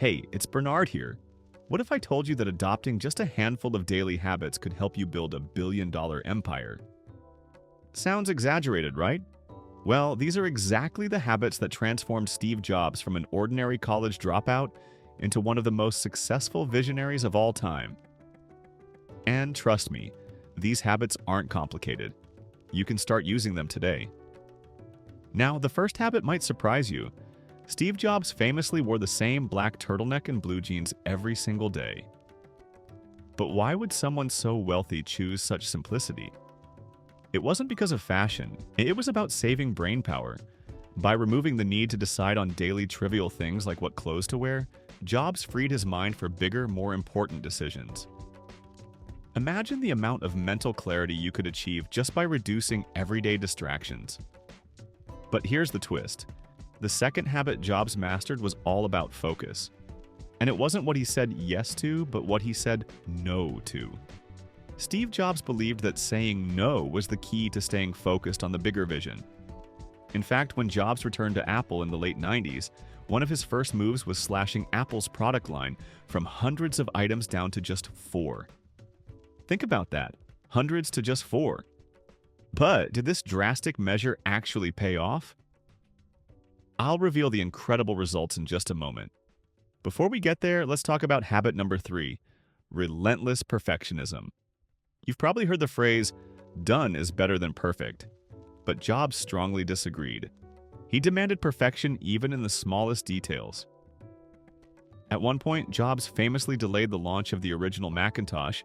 Hey, it's Bernard here. What if I told you that adopting just a handful of daily habits could help you build a $1 billion empire? Sounds exaggerated, right? Well, these are exactly the habits that transformed Steve Jobs from an ordinary college dropout into one of the most successful visionaries of all time. And trust me, these habits aren't complicated. You can start using them today. Now, the first habit might surprise you. Steve Jobs famously wore the same black turtleneck and blue jeans every single day. But why would someone so wealthy choose such simplicity? It wasn't because of fashion, it was about saving brain power. By removing the need to decide on daily trivial things like what clothes to wear, Jobs freed his mind for bigger, more important decisions. Imagine the amount of mental clarity you could achieve just by reducing everyday distractions. But here's the twist. The second habit Jobs mastered was all about focus. And it wasn't what he said yes to, but what he said no to. Steve Jobs believed that saying no was the key to staying focused on the bigger vision. In fact, when Jobs returned to Apple in the late 90s, one of his first moves was slashing Apple's product line from hundreds of items down to just 4. Think about that, hundreds to just 4. But did this drastic measure actually pay off? I'll reveal the incredible results in just a moment. Before we get there, let's talk about habit number 3, relentless perfectionism. You've probably heard the phrase, done is better than perfect. But Jobs strongly disagreed. He demanded perfection even in the smallest details. At one point, Jobs famously delayed the launch of the original Macintosh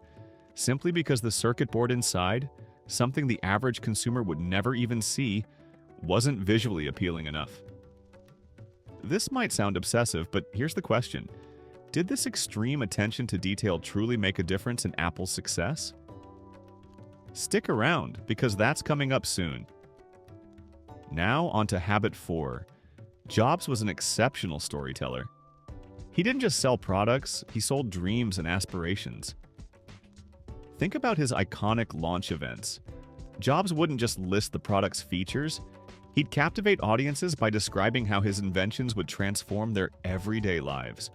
simply because the circuit board inside, something the average consumer would never even see, wasn't visually appealing enough. This might sound obsessive, but here's the question. Did this extreme attention to detail truly make a difference in Apple's success? Stick around, because that's coming up soon. Now onto habit 4. Jobs was an exceptional storyteller. He didn't just sell products, he sold dreams and aspirations. Think about his iconic launch events. Jobs wouldn't just list the product's features, he'd captivate audiences by describing how his inventions would transform their everyday lives.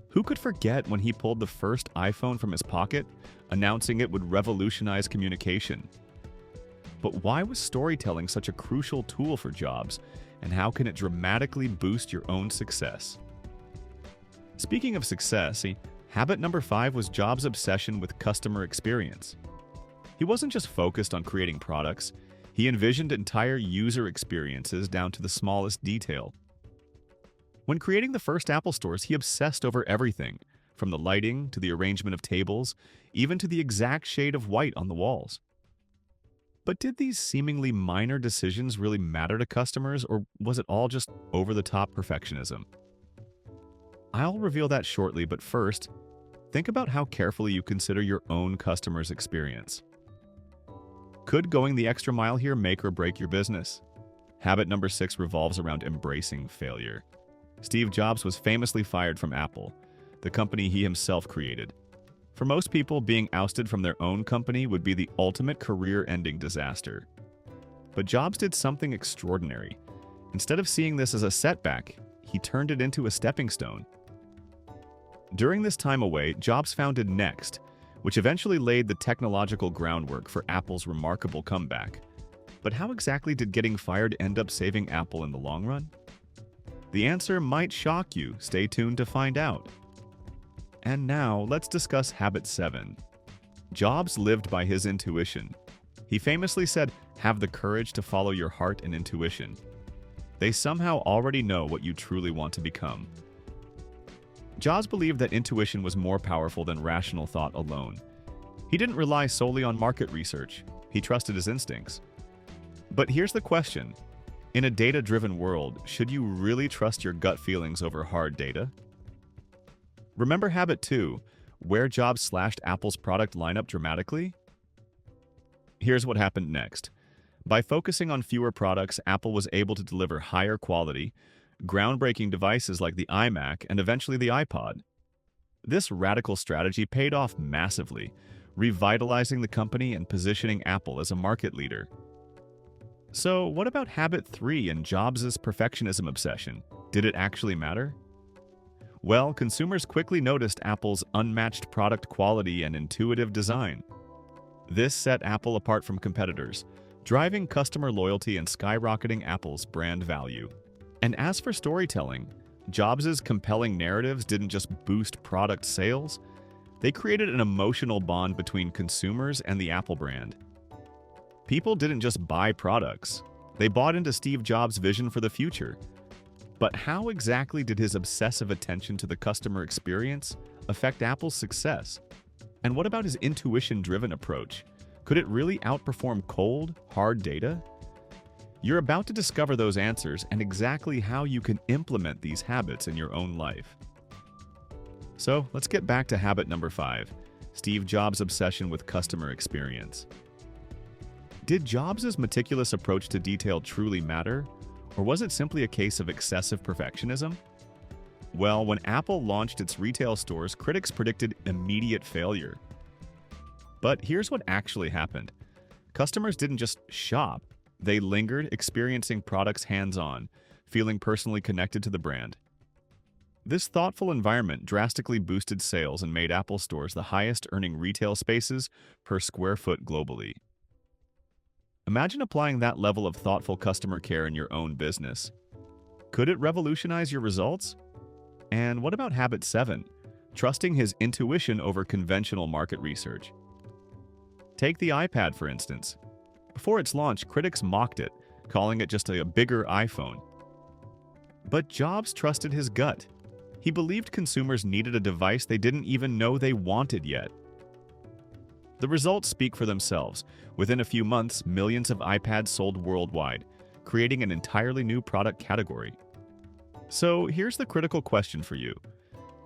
Who could forget when he pulled the first iPhone from his pocket, announcing it would revolutionize communication? But why was storytelling such a crucial tool for Jobs, and how can it dramatically boost your own success? Speaking of success, habit number 5 was Jobs' obsession with customer experience. He wasn't just focused on creating products, he envisioned entire user experiences down to the smallest detail. When creating the first Apple stores, he obsessed over everything, from the lighting to the arrangement of tables, even to the exact shade of white on the walls. But did these seemingly minor decisions really matter to customers, or was it all just over-the-top perfectionism? I'll reveal that shortly, but first, think about how carefully you consider your own customer's experience. Could going the extra mile here make or break your business? Habit number 6 revolves around embracing failure. Steve Jobs was famously fired from Apple, the company he himself created. For most people, being ousted from their own company would be the ultimate career-ending disaster. But Jobs did something extraordinary. Instead of seeing this as a setback, he turned it into a stepping stone. During this time away, Jobs founded Next, which eventually laid the technological groundwork for Apple's remarkable comeback. But how exactly did getting fired end up saving Apple in the long run? The answer might shock you. Stay tuned to find out. And now, let's discuss habit 7. Jobs lived by his intuition. He famously said, "Have the courage to follow your heart and intuition. They somehow already know what you truly want to become." Jobs believed that intuition was more powerful than rational thought alone. He didn't rely solely on market research. He trusted his instincts. But here's the question. In a data-driven world, should you really trust your gut feelings over hard data? Remember habit 2, where Jobs slashed Apple's product lineup dramatically? Here's what happened next. By focusing on fewer products, Apple was able to deliver higher quality, groundbreaking devices like the iMac and eventually the iPod. This radical strategy paid off massively, revitalizing the company and positioning Apple as a market leader. So, what about habit 3 and Jobs' perfectionism obsession? Did it actually matter? Well, consumers quickly noticed Apple's unmatched product quality and intuitive design. This set Apple apart from competitors, driving customer loyalty and skyrocketing Apple's brand value. And as for storytelling, Jobs' compelling narratives didn't just boost product sales, they created an emotional bond between consumers and the Apple brand. People didn't just buy products, they bought into Steve Jobs' vision for the future. But how exactly did his obsessive attention to the customer experience affect Apple's success? And what about his intuition-driven approach? Could it really outperform cold, hard data? You're about to discover those answers and exactly how you can implement these habits in your own life. So let's get back to habit number 5, Steve Jobs' obsession with customer experience. Did Jobs' meticulous approach to detail truly matter, or was it simply a case of excessive perfectionism? Well, when Apple launched its retail stores, critics predicted immediate failure. But here's what actually happened. Customers didn't just shop, they lingered, experiencing products hands-on, feeling personally connected to the brand. This thoughtful environment drastically boosted sales and made Apple stores the highest-earning retail spaces per square foot globally. Imagine applying that level of thoughtful customer care in your own business. Could it revolutionize your results? And what about habit 7, trusting his intuition over conventional market research? Take the iPad, for instance. Before its launch, critics mocked it, calling it just a bigger iPhone. But Jobs trusted his gut. He believed consumers needed a device they didn't even know they wanted yet. The results speak for themselves. Within a few months, millions of iPads sold worldwide, creating an entirely new product category. So here's the critical question for you.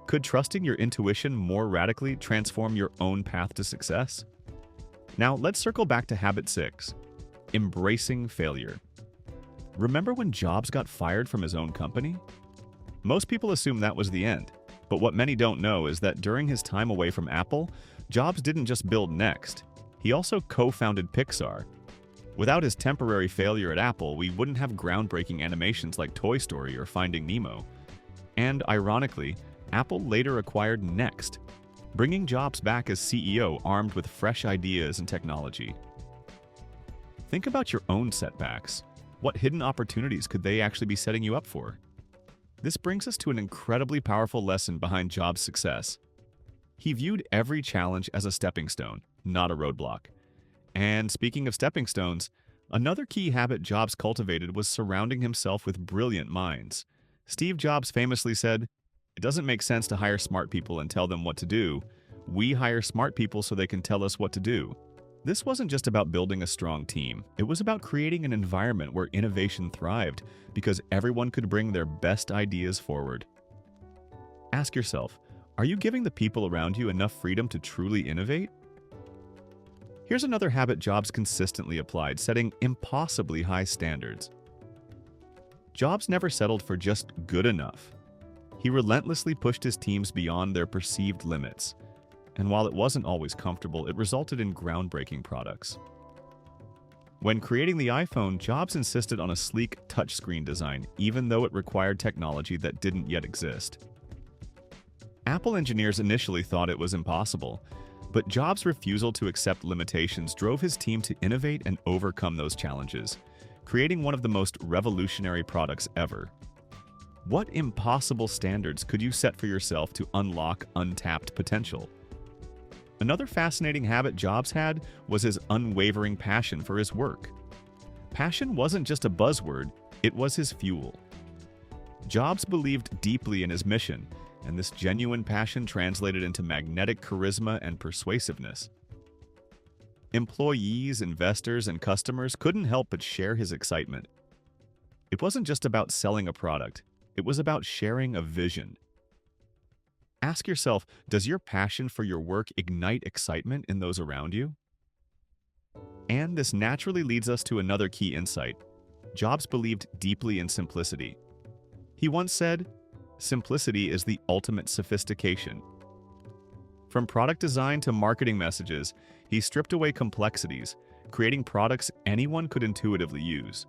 Could trusting your intuition more radically transform your own path to success? Now let's circle back to habit 6, embracing failure. Remember when Jobs got fired from his own company? Most people assume that was the end, but what many don't know is that during his time away from Apple, Jobs didn't just build Next, he also co-founded Pixar. Without his temporary failure at Apple, we wouldn't have groundbreaking animations like Toy Story or Finding Nemo. And ironically, Apple later acquired Next, bringing Jobs back as CEO armed with fresh ideas and technology. Think about your own setbacks. What hidden opportunities could they actually be setting you up for? This brings us to an incredibly powerful lesson behind Jobs' success. He viewed every challenge as a stepping stone, not a roadblock. And speaking of stepping stones, another key habit Jobs cultivated was surrounding himself with brilliant minds. Steve Jobs famously said, "It doesn't make sense to hire smart people and tell them what to do. We hire smart people so they can tell us what to do." This wasn't just about building a strong team. It was about creating an environment where innovation thrived because everyone could bring their best ideas forward. Ask yourself, are you giving the people around you enough freedom to truly innovate? Here's another habit Jobs consistently applied, setting impossibly high standards. Jobs never settled for just good enough. He relentlessly pushed his teams beyond their perceived limits. And while it wasn't always comfortable, it resulted in groundbreaking products. When creating the iPhone, Jobs insisted on a sleek touchscreen design, even though it required technology that didn't yet exist. Apple engineers initially thought it was impossible, but Jobs' refusal to accept limitations drove his team to innovate and overcome those challenges, creating one of the most revolutionary products ever. What impossible standards could you set for yourself to unlock untapped potential? Another fascinating habit Jobs had was his unwavering passion for his work. Passion wasn't just a buzzword, it was his fuel. Jobs believed deeply in his mission, and this genuine passion translated into magnetic charisma and persuasiveness. Employees, investors, and customers couldn't help but share his excitement. It wasn't just about selling a product, it was about sharing a vision. Ask yourself, does your passion for your work ignite excitement in those around you? And this naturally leads us to another key insight. Jobs believed deeply in simplicity. He once said, "Simplicity is the ultimate sophistication." From product design to marketing messages, he stripped away complexities, creating products anyone could intuitively use.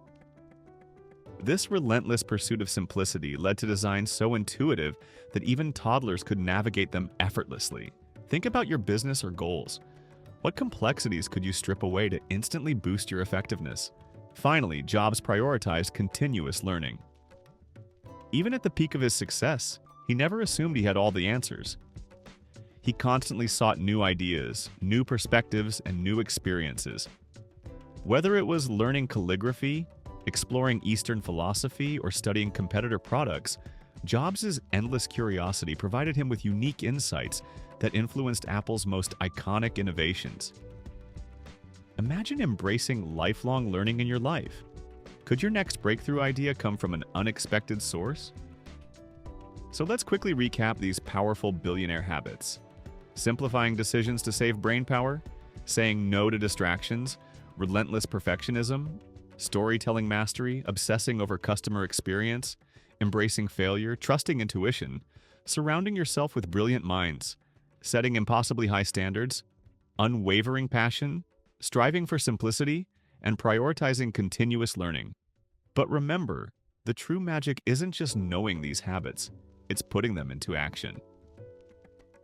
This relentless pursuit of simplicity led to designs so intuitive that even toddlers could navigate them effortlessly. Think about your business or goals. What complexities could you strip away to instantly boost your effectiveness? Finally, Jobs prioritized continuous learning. Even at the peak of his success, he never assumed he had all the answers. He constantly sought new ideas, new perspectives, and new experiences. Whether it was learning calligraphy, exploring Eastern philosophy, or studying competitor products, Jobs' endless curiosity provided him with unique insights that influenced Apple's most iconic innovations. Imagine embracing lifelong learning in your life. Could your next breakthrough idea come from an unexpected source? So let's quickly recap these powerful billionaire habits. Simplifying decisions to save brain power, saying no to distractions, relentless perfectionism, storytelling mastery, obsessing over customer experience, embracing failure, trusting intuition, surrounding yourself with brilliant minds, setting impossibly high standards, unwavering passion, striving for simplicity, and prioritizing continuous learning. But remember, the true magic isn't just knowing these habits, it's putting them into action.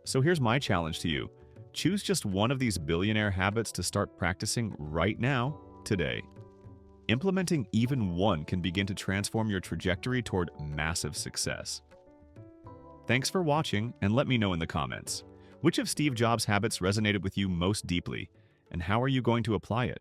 So here's my challenge to you. Choose just one of these billionaire habits to start practicing right now, today. Implementing even one can begin to transform your trajectory toward massive success. Thanks for watching, and let me know in the comments. Which of Steve Jobs' habits resonated with you most deeply, and how are you going to apply it?